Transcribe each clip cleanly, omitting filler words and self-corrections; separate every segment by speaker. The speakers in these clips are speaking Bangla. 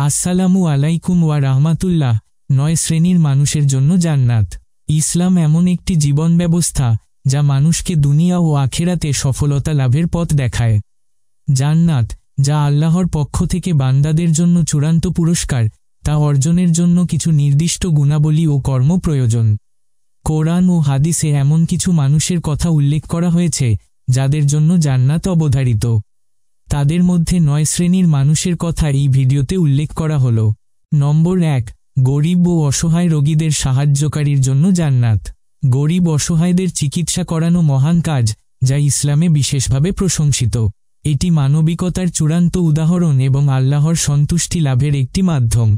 Speaker 1: আসসালামু আলাইকুম ওয়া রাহমাতুল্লাহ। 9 শ্রেণীর মানুষের জন্য জান্নাত। ইসলাম এমন একটি জীবন ব্যবস্থা যা মানুষকে দুনিয়া ও আখিরাতে সফলতা লাভের পথ দেখায়। জান্নাত, যা আল্লাহর পক্ষ থেকে বান্দাদের জন্য চূড়ান্ত পুরস্কার, তা অর্জনের জন্য কিছু নির্দিষ্ট গুণাবলী ও কর্ম প্রয়োজন। কোরআন ও হাদিসে এমন কিছু মানুষের কথা উল্লেখ করা হয়েছে যাদের জন্য জান্নাত অবধারিত। তাদের মধ্যে 9 শ্রেণীর মানুষের কথা এই ভিডিওতে উল্লেখ করা হলো। নম্বর 1, গরিব ও অসহায় রোগীদের সাহায্যকারীর জন্য জান্নাত। গরিব অসহায়দের চিকিৎসা করানো মহান কাজ, যা ইসলামে বিশেষভাবে প্রশংসিত। এটি মানবিকতার চূড়ান্ত উদাহরণ এবং আল্লাহর সন্তুষ্টি লাভের একটি মাধ্যম।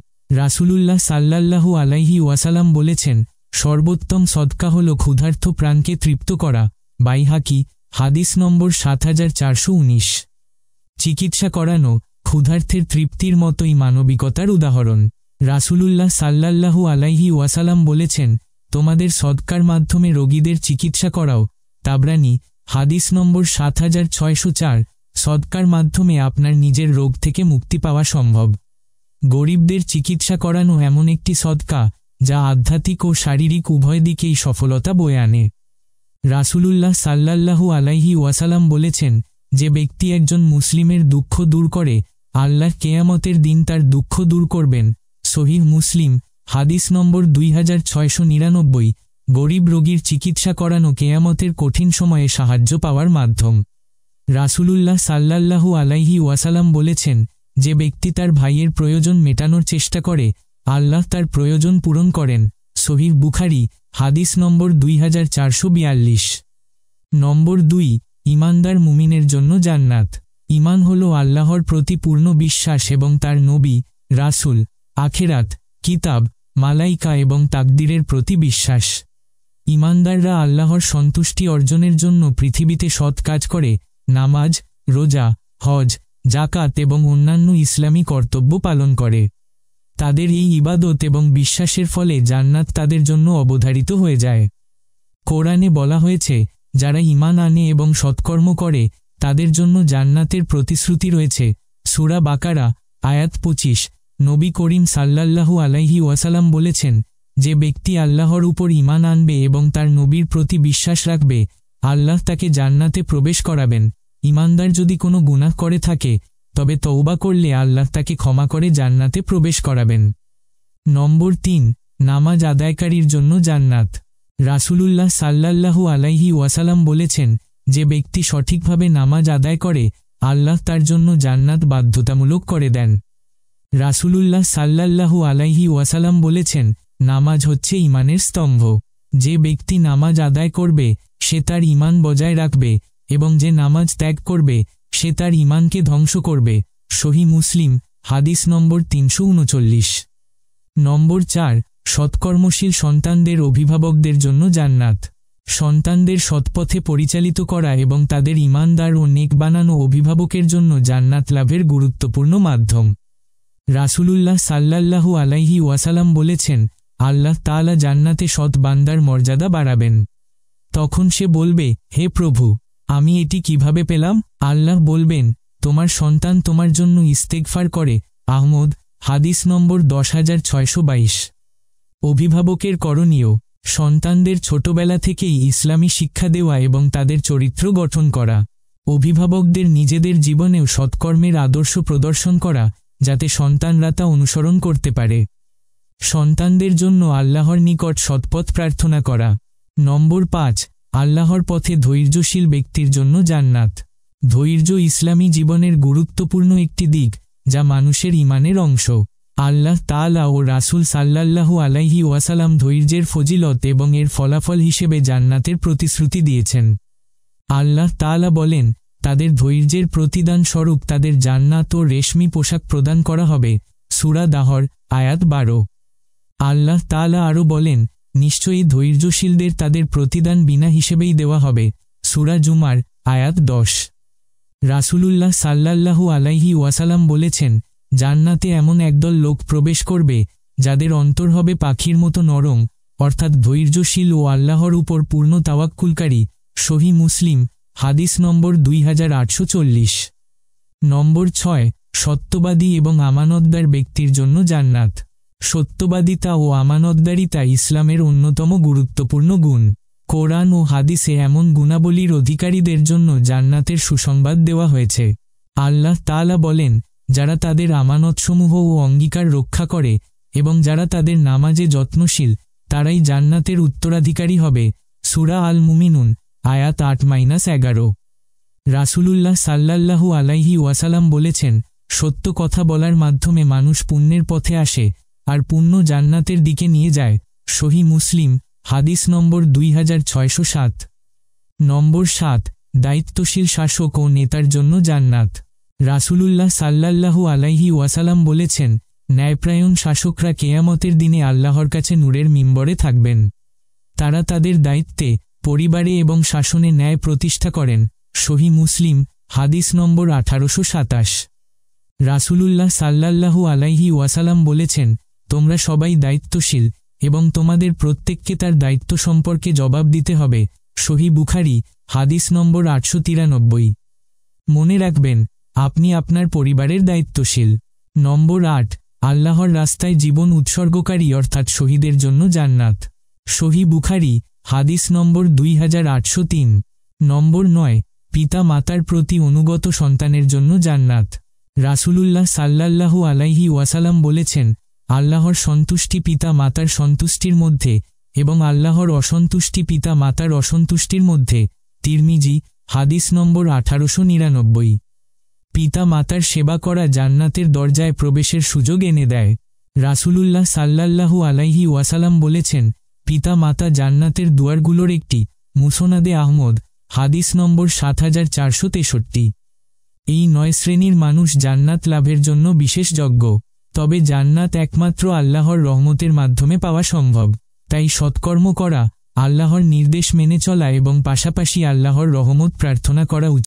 Speaker 1: রাসূলুল্লাহ সাল্লাল্লাহু আলাইহি ওয়াসাল্লাম বলেছেন, সর্বোত্তম সদকা হল ক্ষুধার্ত প্রাণকে তৃপ্ত করা। বাইহাকি, হাদিস নম্বর 7419। চিকিৎসা করানো ক্ষুধার্তের তৃপ্তির মতোই মানবিকতার উদাহরণ। রাসূলুল্লাহ সাল্লাল্লাহু আলাইহি ওয়াসাল্লাম বলেছেন, তোমাদের সদকার মাধ্যমে রোগীদের চিকিৎসা করাও। তাবরানী, হাদিস নম্বর 7604। সদকার মাধ্যমে আপনার নিজের রোগ থেকে মুক্তি পাওয়া সম্ভব। গরিবদের চিকিৎসা করানো এমন একটি সদকা যা আধ্যাত্মিক ও শারীরিক উভয় দিকেই সফলতা বয়ে আনে। রাসূলুল্লাহ সাল্লাল্লাহু আলাইহি ওয়াসাল্লাম বলেছেন, যে ব্যক্তি একজন মুসলিমের দুঃখ দূর করে, আল্লাহ কিয়ামতের দিন তার দুঃখ দূর করবেন। সহিহ মুসলিম, হাদিস নম্বর 2699। গরিব রোগীর চিকিৎসা করানো কিয়ামতের কঠিন সময়ে সাহায্য পাওয়ার মাধ্যম। রাসূলুল্লাহ সাল্লাল্লাহু আলাইহি ওয়াসাল্লাম বলেছেন, যে ব্যক্তি তার ভাইয়ের প্রয়োজন মেটানোর চেষ্টা করে, আল্লাহ তার প্রয়োজন পূরণ করেন। সহিহ বুখারী, হাদিস নম্বর 2442। নম্বর 2, ঈমানদার মুমিনের জন্য জান্নাত। ঈমান হল আল্লাহর প্রতি পূর্ণ বিশ্বাস এবং তার নবী, রাসূল, আখিরাত, কিতাব, মালাইকা এবং তাকদীরের প্রতি বিশ্বাস। ঈমানদাররা আল্লাহর সন্তুষ্টি অর্জনের জন্য পৃথিবীতে সৎ কাজ করে, নামাজ, রোজা, হজ, যাকাত এবং অন্যান্য ইসলামী কর্তব্য পালন করে। তাদের এই ইবাদত এবং বিশ্বাসের ফলে জান্নাত তাদের জন্য অবধারিত হয়ে যায়। কোরআনে বলা হয়েছে, যারা ঈমান আনে এবং সৎকর্ম করে, তাদের জন্য জান্নাতের প্রতিশ্রুতি রয়েছে। সূরা বাকারা, আয়াত 25। নবী করিম সাল্লাল্লাহু আলাইহি ওয়াসাল্লাম বলেছেন, যে ব্যক্তি আল্লাহর উপর ঈমান আনবে এবং তার নবীর প্রতি বিশ্বাস রাখবে, আল্লাহ তাকে জান্নাতে প্রবেশ করাবেন। ঈমানদার যদি কোনো গুনাহ করে থাকে, তবে তওবা করলে আল্লাহ তাকে ক্ষমা করে জান্নাতে প্রবেশ করাবেন। নম্বর 3, নামাজ আদায়কারীর জন্য জান্নাত। রাসূলুল্লাহ সাল্লাল্লাহু আলাইহি ওয়াসাল্লাম বলেছেন, যে ব্যক্তি সঠিকভাবে নামাজ আদায় করে, আল্লাহ তার জন্য জান্নাত বাধ্যতামূলক করে দেন। রাসূলুল্লাহ সাল্লাল্লাহু আলাইহি ওয়াসাল্লাম বলেছেন, নামাজ হচ্ছে ঈমানের স্তম্ভ। যে ব্যক্তি নামাজ আদায় করবে, সে তার ঈমান বজায় রাখবে, এবং যে নামাজ ত্যাগ করবে, সে তার ঈমানকে ধ্বংস করবে। সহিহ মুসলিম, হাদিস নম্বর 339। নম্বর 4, সৎকর্মশীল সন্তানদের অভিভাবকদের জন্য জান্নাত। সন্তানদের সৎপথে পরিচালিত করা এবং তাদের ঈমানদার ও নেক বানানো অভিভাবকের জন্য জান্নাত লাভের গুরুত্বপূর্ণ মাধ্যম। রাসূলুল্লাহ সাল্লাল্লাহু আলাইহি ওয়াসাল্লাম বলেছেন, আল্লাহ তাআলা জান্নাতে সৎ বান্দার মর্যাদা বাড়াবেন। তখন সে বলবে, হে প্রভু, আমি এটি কিভাবে পেলাম? আল্লাহ বলবেন, তোমার সন্তান তোমার জন্য ইস্তেগফার করে। আহমদ, হাদিস নম্বর 10622। অভিভাবকের করণীয়, সন্তানদের ছোটবেলা থেকেই ইসলামী শিক্ষা দেওয়া এবং তাদের চরিত্র গঠন করা। অভিভাবকদের নিজেদের জীবনেও সৎকর্মের আদর্শ প্রদর্শন করা, যাতে সন্তানরা তা অনুসরণ করতে পারে। সন্তানদের জন্য আল্লাহর নিকট সৎপথ প্রার্থনা করা। নম্বর 5, আল্লাহর পথে ধৈর্যশীল ব্যক্তির জন্য জান্নাত। ধৈর্য ইসলামী জীবনের গুরুত্বপূর্ণ একটি দিক, যা মানুষের ঈমানের অংশ। আল্লাহ তাআলা ও রাসূল সাল্লাল্লাহু আলাইহি ওয়াসাল্লাম ধৈর্যের ফজিলত এবং এর ফলাফল হিসেবে জান্নাতের প্রতিশ্রুতি দিয়েছেন। আল্লাহ তাআলা বলেন, তাদের ধৈর্যের প্রতিদান স্বরূপ তাদের জান্নাত ও রেশমি পোশাক প্রদান করা হবে। সূরা দাহর, আয়াত 12। আল্লাহ তাআলা আরও বলেন, নিশ্চয়ই ধৈর্যশীলদের তাদের প্রতিদান বিনা হিসেবেই দেওয়া হবে। সূরা জুমার, আয়াত 10। রাসূলুল্লাহ সাল্লাল্লাহু আলাইহি ওয়াসাল্লাম বলেছেন, জান্নাতে এমন একদল লোক প্রবেশ করবে, যাদের অন্তর হবে পাখির মতো নরম, অর্থাৎ ধৈর্যশীল ও আল্লাহর উপর পূর্ণ তাওয়াক্কুলকারী। সহিহ মুসলিম, হাদিস নম্বর 2840। নম্বর 6, সত্যবাদী এবং আমানতদার ব্যক্তির জন্য জান্নাত। সত্যবাদিতা ও আমানতদারিতা ইসলামের অন্যতম গুরুত্বপূর্ণ গুণ। কোরআন ও হাদিসে এমন গুণাবলীর অধিকারীদের জন্য জান্নাতের সুসংবাদ দেওয়া হয়েছে। আল্লাহ তাআলা বলেন, যারা তাদের আমানতসমূহ ও অঙ্গীকার রক্ষা করে এবং যারা তাদের নামাজে যত্নশীল, তারাই জান্নাতের উত্তরাধিকারী হবে। সূরা আল মুমিনুন আয়াত ৮-১১। রাসূলুল্লাহ সাল্লাল্লাহু আলাইহি ওয়াসাল্লাম বলেছেন, সত্য কথা বলার মাধ্যমে মানুষ পুণ্যের পথে আসে আর পুণ্য জান্নাতের দিকে নিয়ে যায়। সহিহ মুসলিম হাদিস নম্বর 2607। নম্বর ৭, দায়িত্বশীল শাসক ও নেতার জন্য জান্নাত। রাসূলুল্লাহ সাল্লাল্লাহু আলাইহি ওয়াসাল্লাম বলেছেন, ন্যায়প্রায়ণ শাসকরা কিয়ামতের দিনে আল্লাহর কাছে নূরের মিম্বরে থাকবেন। তারা তাদের দায়িত্বে, পরিবারে এবং শাসনে ন্যায় প্রতিষ্ঠা করেন। সহিহ মুসলিম হাদিস নম্বর 1827। রাসূলুল্লাহ সাল্লাল্লাহু আলাইহি ওয়াসাল্লাম বলেছেন, তোমরা সবাই দায়িত্বশীল এবং তোমাদের প্রত্যেককে তার দায়িত্ব সম্পর্কে জবাব দিতে হবে। সহিহ বুখারী হাদিস নম্বর 893। মনে রাখবেন, আপনি আপনার পরিবারের দায়িত্বশীল। নম্বর ৮, আল্লাহর রাস্তায় জীবন উৎসর্গকারী অর্থাৎ শহীদের জন্য জান্নাত। সহিহ বুখারী হাদিস নম্বর 2803। নম্বর ৯, পিতা মাতার প্রতি অনুগত সন্তানের জন্য জান্নাত। রাসূলুল্লাহ সাল্লাল্লাহু আলাইহি ওয়াসাল্লাম বলেছেন, আল্লাহর সন্তুষ্টি পিতা মাতার সন্তুষ্টির মধ্যে এবং আল্লাহর অসন্তুষ্টি পিতা মাতার অসন্তুষ্টির মধ্যে। তিরমিজি হাদিস নম্বর 1899। পিতা মাতার সেবা করা জান্নাতের দরজায় প্রবেশের সুযোগ এনে দেয়। রাসূলুল্লাহ সাল্লাল্লাহু আলাইহি ওয়াসাল্লাম বলেছেন, পিতা মাতা জান্নাতের দুয়ারগুলোর একটি। মুসনাদে আহমদ হাদিস নম্বর 7463। এই ৯ শ্রেণীর মানুষ জান্নাত লাভের জন্য বিশেষ যোগ্য। তবে জান্নাত একমাত্র আল্লাহর রহমতের মাধ্যমে পাওয়া সম্ভব। তাই সৎকর্ম করা, আল্লাহর নির্দেশ মেনে চলা এবং পাশাপাশি আল্লাহর রহমত প্রার্থনা করা উচিত।